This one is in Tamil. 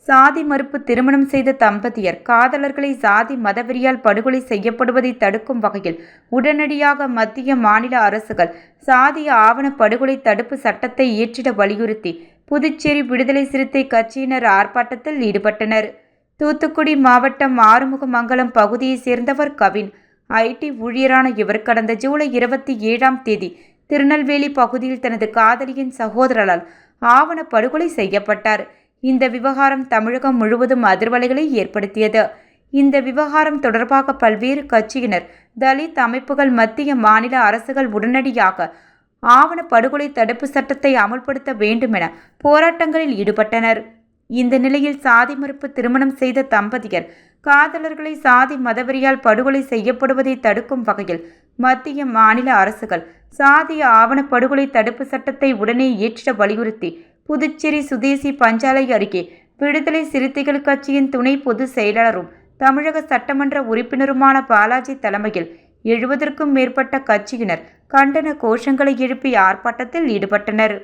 சாதி மறுப்பு திருமணம் செய்த தம்பதியர் காதலர்களை சாதி மதவெறியால் படுகொலை செய்யப்படுவதை தடுக்கும் வகையில் உடனடியாக மத்திய மாநில அரசுகள் சாதி ஆவண படுகொலை தடுப்பு சட்டத்தை இயற்றிட வலியுறுத்தி புதுச்சேரி விடுதலை சிறுத்தை கட்சியினர் ஆர்ப்பாட்டத்தில் ஈடுபட்டனர். தூத்துக்குடி மாவட்டம் ஆறுமுகமங்கலம் பகுதியை சேர்ந்தவர் கவின். ஐடி ஊழியரான இவர் கடந்த ஜூலை 27ஆம் தேதி திருநெல்வேலி பகுதியில் தனது காதலியின் சகோதரரால் ஆவண படுகொலை செய்யப்பட்டார். இந்த விவகாரம் தமிழகம் முழுவதும் அதிர்வலைகளை ஏற்படுத்தியது. இந்த விவகாரம் தொடர்பாக பல்வேறு கட்சியினர், தலித் அமைப்புகள் மத்திய மாநில அரசுகள் உடனடியாக ஆவண படுகொலை தடுப்பு சட்டத்தை அமல்படுத்த வேண்டுமென போராட்டங்களில் ஈடுபட்டனர். இந்த நிலையில் சாதி மறுப்பு திருமணம் செய்த தம்பதியர் காதலர்களை சாதி மதவெறியால் படுகொலை செய்யப்படுவதை தடுக்கும் வகையில் மத்திய மாநில அரசுகள் சாதி ஆவண படுகொலை தடுப்பு சட்டத்தை உடனே இயற்றிட வலியுறுத்தி புதுச்சேரி சுதேசி பஞ்சாலை அருகே விடுதலை சிறுத்தைகள் கட்சியின் துணை பொதுச் செயலாளரும் தமிழக சட்டமன்ற உறுப்பினருமான பாலாஜி தலைமையில் 70க்கும் மேற்பட்ட கட்சியினர் கண்டன கோஷங்களை எழுப்பி ஆர்ப்பாட்டத்தில் ஈடுபட்டனர்.